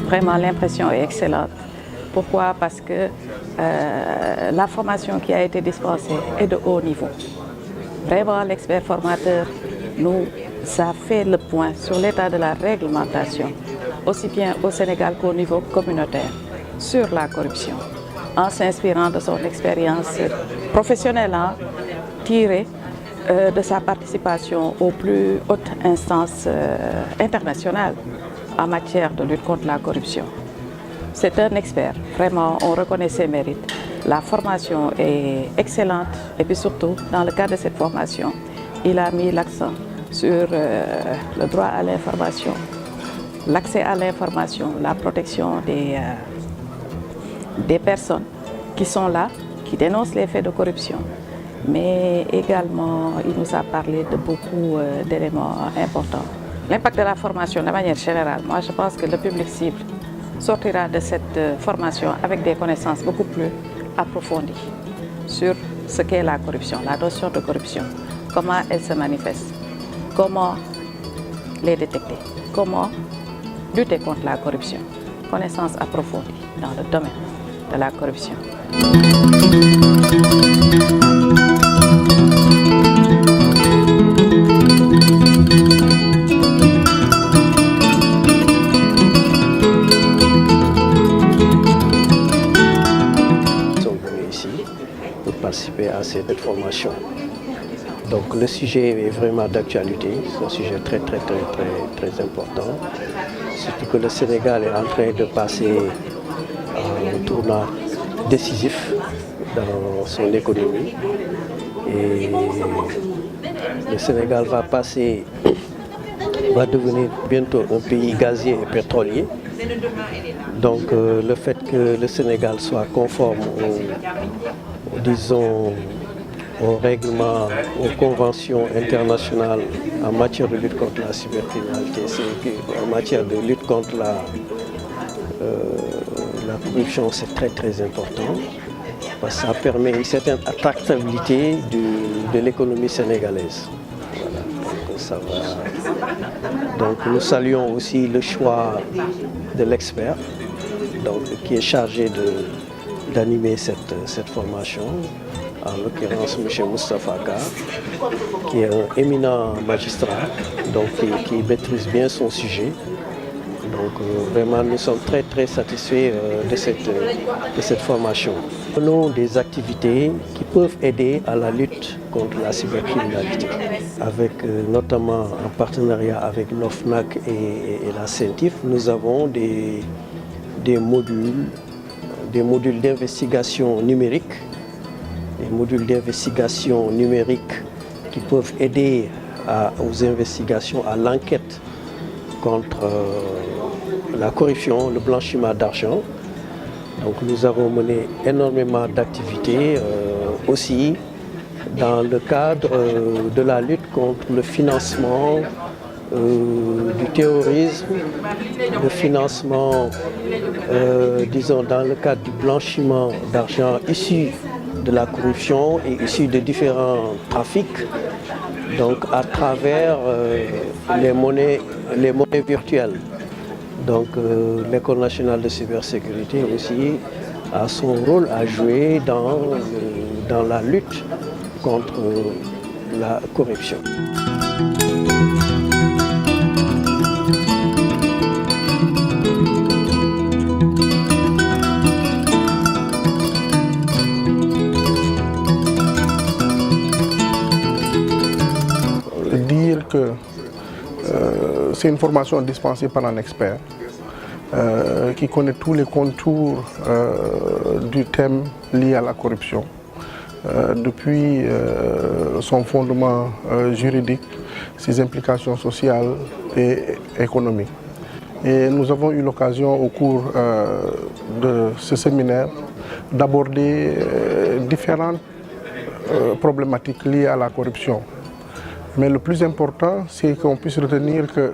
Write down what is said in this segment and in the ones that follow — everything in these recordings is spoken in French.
Vraiment, l'impression est excellente. Pourquoi? Parce que la formation qui a été dispensée est de haut niveau. Vraiment, l'expert formateur nous a fait le point sur l'état de la réglementation, aussi bien au Sénégal qu'au niveau communautaire, sur la corruption, en s'inspirant de son expérience professionnelle, tirée de sa participation aux plus hautes instances internationales en matière de lutte contre la corruption. C'est un expert, vraiment, on reconnaît ses mérites. La formation est excellente et puis surtout, dans le cadre de cette formation, il a mis l'accent sur le droit à l'information, l'accès à l'information, la protection des personnes qui sont là, qui dénoncent les faits de corruption. Mais également, il nous a parlé de beaucoup d'éléments importants. L'impact de la formation de manière générale, moi je pense que le public cible sortira de cette formation avec des connaissances beaucoup plus approfondies sur ce qu'est la corruption, la notion de corruption, comment elle se manifeste, comment les détecter, comment lutter contre la corruption. Connaissances approfondies dans le domaine de la corruption. Participer à cette formation. Donc le sujet est vraiment d'actualité, c'est un sujet très important. Surtout que le Sénégal est en train de passer un tournant décisif dans son économie. Et le Sénégal va devenir bientôt un pays gazier et pétrolier. Donc le fait que le Sénégal soit conforme aux règlements, aux conventions internationales en matière de lutte contre la cybercriminalité, en matière de lutte contre la corruption, c'est très important. Parce que ça permet une certaine attractivité de l'économie sénégalaise. Voilà, donc ça va. Donc nous saluons aussi le choix de l'expert, qui est chargé d'animer cette formation, en l'occurrence M. Moustapha Ka, qui est un éminent magistrat, qui maîtrise bien son sujet. Donc vraiment nous sommes très satisfaits de cette formation. Nous avons des activités qui peuvent aider à la lutte contre la cybercriminalité, avec notamment en partenariat avec l'OFNAC et la CENTIF, nous avons des modules d'investigation numérique, qui peuvent aider aux investigations, à l'enquête contre la corruption, le blanchiment d'argent. Donc nous avons mené énormément d'activités aussi dans le cadre de la lutte contre le financement du terrorisme, le financement, disons, dans le cadre du blanchiment d'argent issu de la corruption et issu de différents trafics, donc à travers les monnaies virtuelles. Donc l'École nationale de cybersécurité aussi a son rôle à jouer dans la lutte contre la corruption. Dire que c'est une formation dispensée par un expert qui connaît tous les contours du thème lié à la corruption, depuis son fondement juridique, ses implications sociales et économiques. Et nous avons eu l'occasion au cours de ce séminaire d'aborder différentes problématiques liées à la corruption. Mais le plus important, c'est qu'on puisse retenir que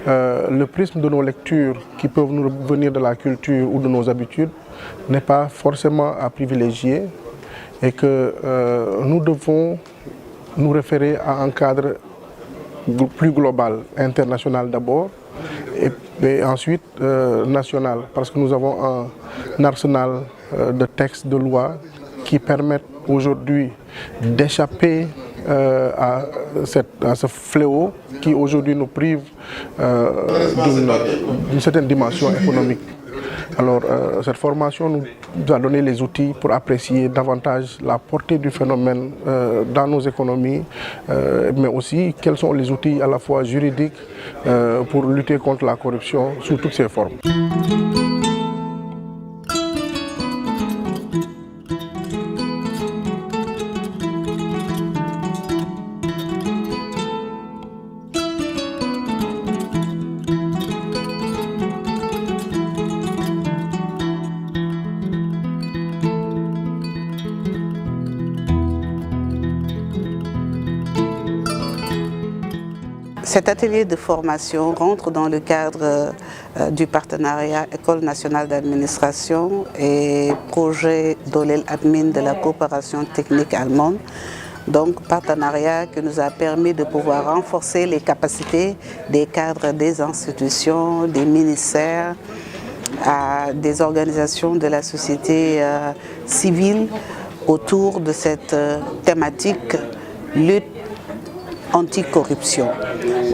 le prisme de nos lectures qui peuvent nous venir de la culture ou de nos habitudes n'est pas forcément à privilégier et que nous devons nous référer à un cadre plus global, international d'abord, et ensuite national, parce que nous avons un arsenal de textes, de lois qui permettent aujourd'hui d'échapper à ce fléau qui aujourd'hui nous prive d'une certaine dimension économique. Alors cette formation nous a donné les outils pour apprécier davantage la portée du phénomène dans nos économies, mais aussi quels sont les outils à la fois juridiques pour lutter contre la corruption sous toutes ses formes. Cet atelier de formation rentre dans le cadre du partenariat École nationale d'administration et projet Dolel Admin de la coopération technique allemande. Donc, partenariat qui nous a permis de pouvoir renforcer les capacités des cadres des institutions, des ministères, des organisations de la société civile autour de cette thématique lutte anticorruption.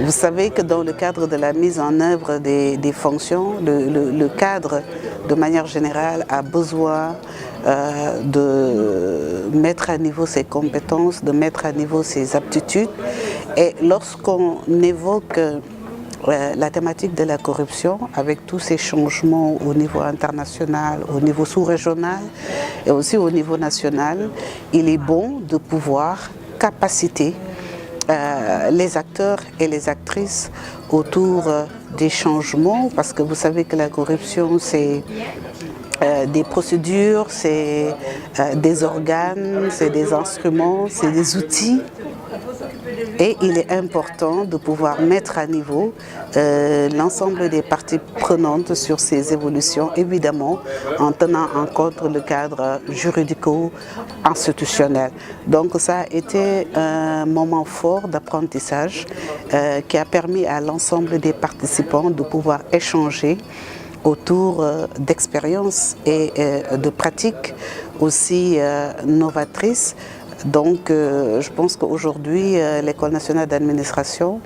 Vous savez que dans le cadre de la mise en œuvre des fonctions, le cadre, de manière générale, a besoin de mettre à niveau ses compétences, de mettre à niveau ses aptitudes. Et lorsqu'on évoque la thématique de la corruption, avec tous ces changements au niveau international, au niveau sous-régional et aussi au niveau national, il est bon de pouvoir capaciter les acteurs et les actrices autour des changements, parce que vous savez que la corruption, c'est des procédures, c'est des organes, c'est des instruments, c'est des outils. Et il est important de pouvoir mettre à niveau l'ensemble des parties prenantes sur ces évolutions, évidemment en tenant en compte le cadre juridico-institutionnel. Donc ça a été un moment fort d'apprentissage qui a permis à l'ensemble des participants de pouvoir échanger autour d'expériences et de pratiques aussi novatrices. Donc je pense qu'aujourd'hui, l'École nationale d'administration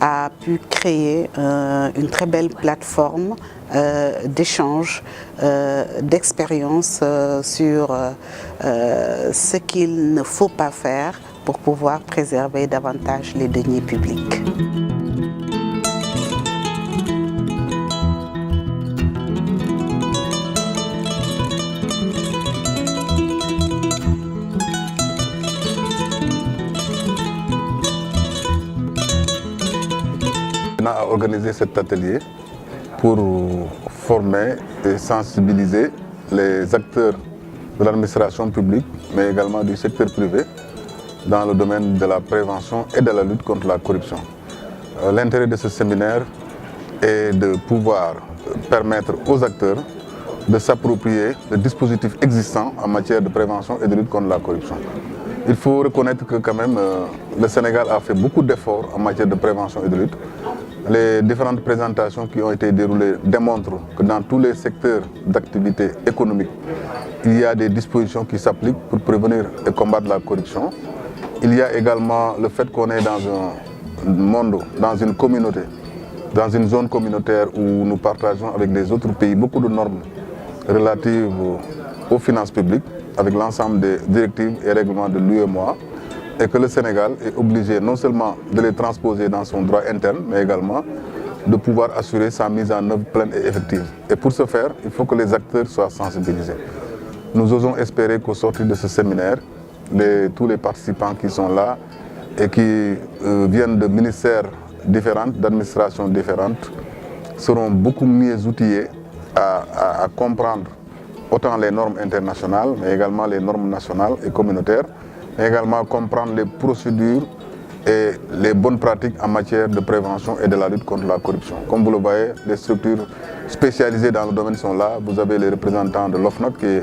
a pu créer une très belle plateforme d'échange, d'expérience sur ce qu'il ne faut pas faire pour pouvoir préserver davantage les deniers publics. A organisé cet atelier pour former et sensibiliser les acteurs de l'administration publique, mais également du secteur privé, dans le domaine de la prévention et de la lutte contre la corruption. L'intérêt de ce séminaire est de pouvoir permettre aux acteurs de s'approprier le dispositif existant en matière de prévention et de lutte contre la corruption. Il faut reconnaître que quand même le Sénégal a fait beaucoup d'efforts en matière de prévention et de lutte. Les différentes présentations qui ont été déroulées démontrent que dans tous les secteurs d'activité économique, il y a des dispositions qui s'appliquent pour prévenir et combattre la corruption. Il y a également le fait qu'on est dans un monde, dans une communauté, dans une zone communautaire où nous partageons avec les autres pays beaucoup de normes relatives aux finances publiques, avec l'ensemble des directives et règlements de l'UEMOA, et que le Sénégal est obligé non seulement de les transposer dans son droit interne, mais également de pouvoir assurer sa mise en œuvre pleine et effective. Et pour ce faire, il faut que les acteurs soient sensibilisés. Nous osons espérer qu'au sortir de ce séminaire, tous les participants qui sont là et qui viennent de ministères différents, d'administrations différentes, seront beaucoup mieux outillés à comprendre autant les normes internationales, mais également les normes nationales et communautaires, mais également comprendre les procédures et les bonnes pratiques en matière de prévention et de la lutte contre la corruption. Comme vous le voyez, les structures spécialisées dans le domaine sont là. Vous avez les représentants de l'OFNAC qui est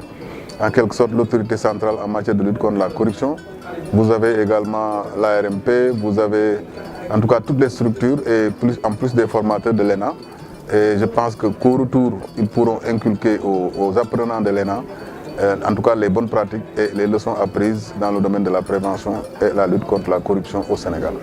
en quelque sorte l'autorité centrale en matière de lutte contre la corruption. Vous avez également l'ARMP, vous avez en tout cas toutes les structures et en plus des formateurs de l'ENA. Et je pense qu'au retour, ils pourront inculquer aux apprenants de l'ENA en tout cas les bonnes pratiques et les leçons apprises dans le domaine de la prévention et la lutte contre la corruption au Sénégal.